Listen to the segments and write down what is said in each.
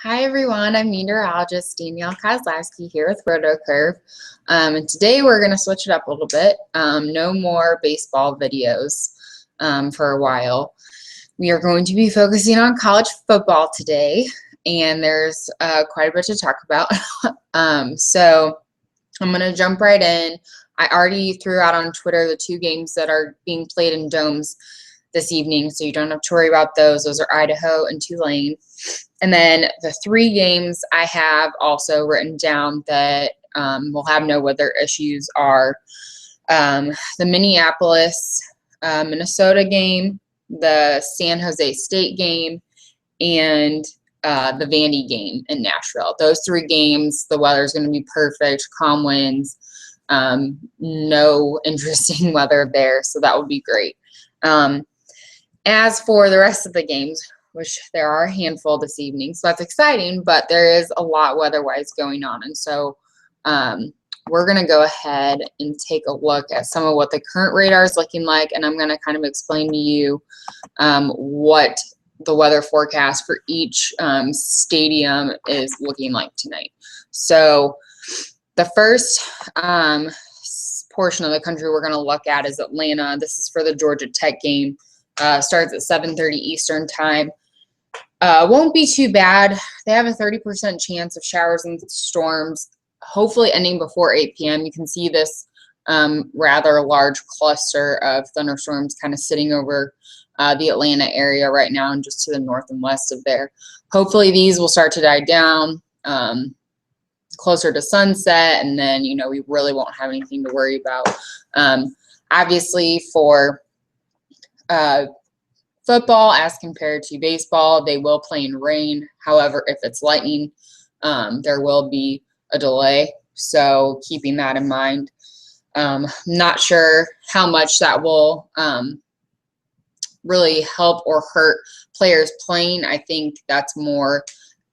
Hi everyone, I'm meteorologist Danielle Kozlowski here with RotoCurve. And today we're going to switch it up a little bit. No more baseball videos for a while. We are going to be focusing on college football today, and there's quite a bit to talk about. So I'm going to jump right in. I already threw out on Twitter the two games that are being played in domes this evening, so you don't have to worry about those. Those are Idaho and Tulane. And then the three games I have also written down that will have no weather issues are the Minneapolis, Minnesota game, the San Jose State game, and the Vandy game in Nashville. Those three games, the weather is going to be perfect, calm winds, no interesting weather there, so that would be great. As for the rest of the games, which there are a handful this evening, so that's exciting, but there is a lot weather-wise going on. And so we're going to go ahead and take a look at some of what the current radar is looking like, and I'm going to kind of explain to you what the weather forecast for each stadium is looking like tonight. So the first portion of the country we're going to look at is Atlanta. This is for the Georgia Tech game. Starts at 7:30 Eastern time. Won't be too bad. They have a 30% chance of showers and storms, hopefully ending before 8 p.m. You can see this rather large cluster of thunderstorms kind of sitting over the Atlanta area right now and just to the north and west of there. Hopefully these will start to die down closer to sunset, and then, you know, we really won't have anything to worry about. Obviously for football, as compared to baseball, they will play in rain. However, if it's lightning, there will be a delay. So keeping that in mind, not sure how much that will really help or hurt players playing. I think that's more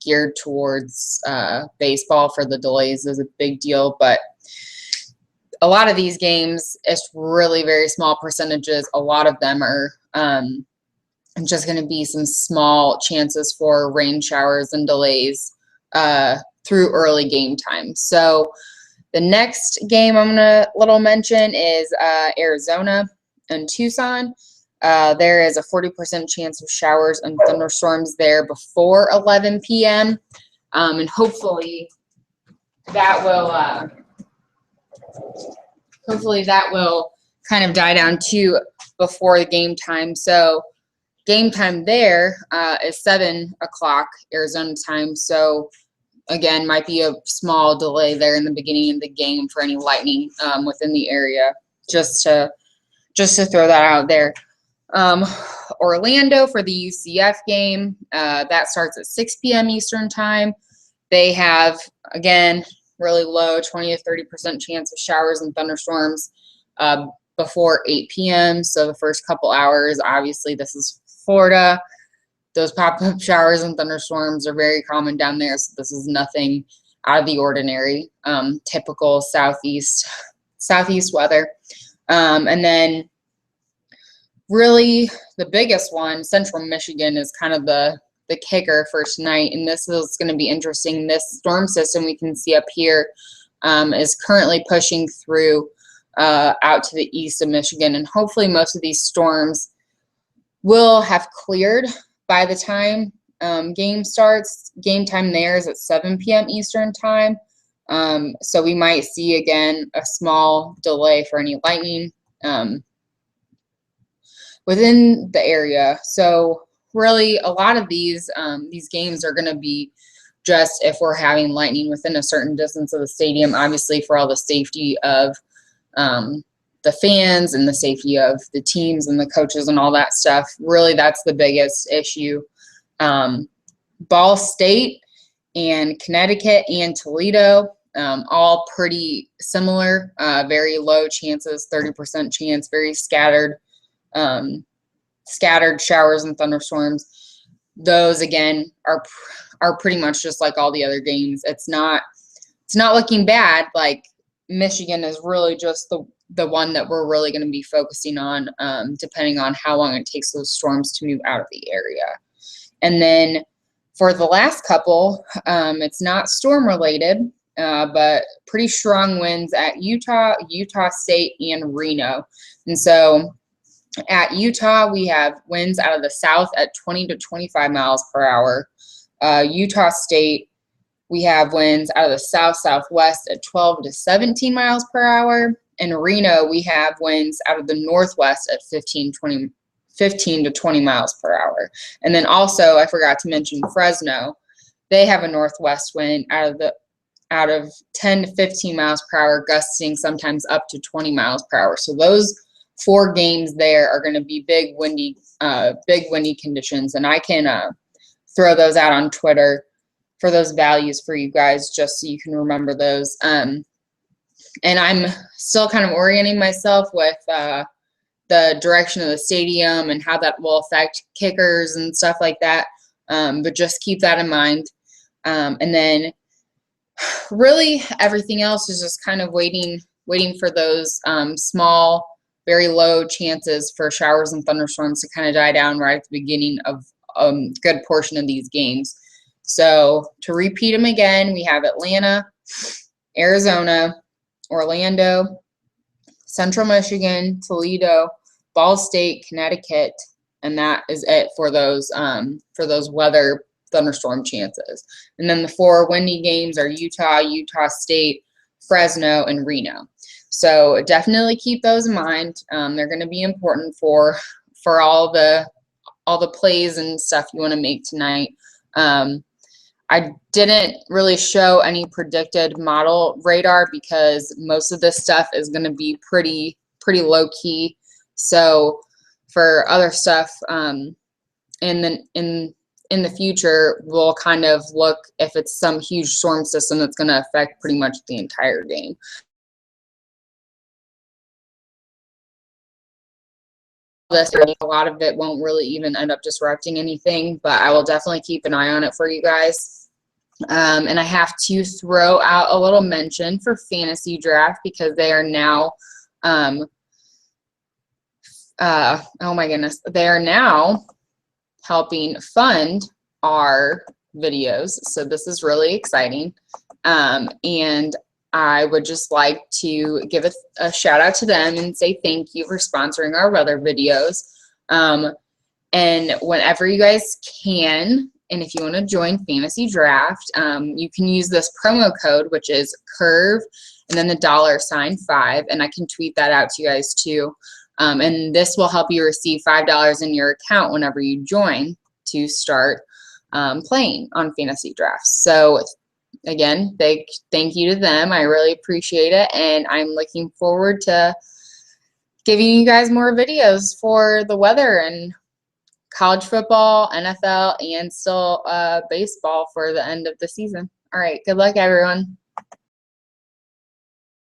geared towards baseball. For the delays is a big deal, but a lot of these games, it's really very small percentages. A lot of them are just going to be some small chances for rain showers and delays through early game time. So the next game I'm going to mention is Arizona and Tucson. There is a 40% chance of showers and thunderstorms there before 11 p.m. And hopefully that will kind of die down too before the game time. So game time there is 7 o'clock Arizona time. So again, might be a small delay there in the beginning of the game for any lightning within the area. Just to throw that out there. Orlando for the UCF game, that starts at 6 p.m. Eastern time. They have, again, really low 20 to 30% chance of showers and thunderstorms before 8 p.m. So the first couple hours, obviously this is Florida. Those pop-up showers and thunderstorms are very common down there, so this is nothing out of the ordinary. Typical southeast weather. And then really the biggest one, Central Michigan, is kind of the kicker for tonight, and this is going to be interesting. This storm system we can see up here is currently pushing through out to the east of Michigan, and hopefully most of these storms will have cleared by the time game starts. Game time there is at 7 p.m. Eastern time, so we might see again a small delay for any lightning within the area. So really a lot of these games are going to be just if we're having lightning within a certain distance of the stadium, obviously for all the safety of the fans and the safety of the teams and the coaches and all that stuff. Really, that's the biggest issue. Ball State and Connecticut and Toledo, all pretty similar, very low chances, 30% chance, very scattered showers and thunderstorms. Those again are pretty much just like all the other games. It's not looking bad. Like Michigan is really just the one that we're really going to be focusing on, depending on how long it takes those storms to move out of the area. And then For the last couple, it's not storm related, but pretty strong winds at Utah, Utah State, and Reno. And so at Utah, we have winds out of the south at 20 to 25 miles per hour. Utah State, we have winds out of the south-southwest at 12 to 17 miles per hour. In Reno, we have winds out of the northwest at 15 to 20 miles per hour. And then also, I forgot to mention Fresno. They have a northwest wind out of 10 to 15 miles per hour, gusting sometimes up to 20 miles per hour. So those 4 games there are going to be big windy conditions, and I can throw those out on Twitter for those values for you guys, just so you can remember those. And I'm still kind of orienting myself with the direction of the stadium and how that will affect kickers and stuff like that. But just keep that in mind. And then really everything else is just kind of waiting for those small, very low chances for showers and thunderstorms to kind of die down right at the beginning of a good portion of these games. So to repeat them again, we have Atlanta, Arizona, Orlando, Central Michigan, Toledo, Ball State, Connecticut, and that is it for those weather thunderstorm chances. And then the 4 windy games are Utah, Utah State, Fresno, and Reno. So definitely keep those in mind. They're going to be important for all the plays and stuff you want to make tonight. I didn't really show any predicted model radar because most of this stuff is going to be pretty low key. So for other stuff in the future, we'll kind of look if it's some huge storm system that's going to affect pretty much the entire game. A lot of it won't really even end up disrupting anything, but I will definitely keep an eye on it for you guys. And I have to throw out a little mention for Fantasy Draft because they are now, oh my goodness, they are now helping fund our videos. So this is really exciting. And I would just like to give a shout out to them and say thank you for sponsoring our weather videos. And whenever you guys can, and if you want to join Fantasy Draft, you can use this promo code, which is CURVE and then the $5, and I can tweet that out to you guys too. And this will help you receive $5 in your account whenever you join to start playing on Fantasy Draft. So again, thank you to them. I really appreciate it, and I'm looking forward to giving you guys more videos for the weather and college football, NFL, and still baseball for the end of the season. All right, good luck, everyone.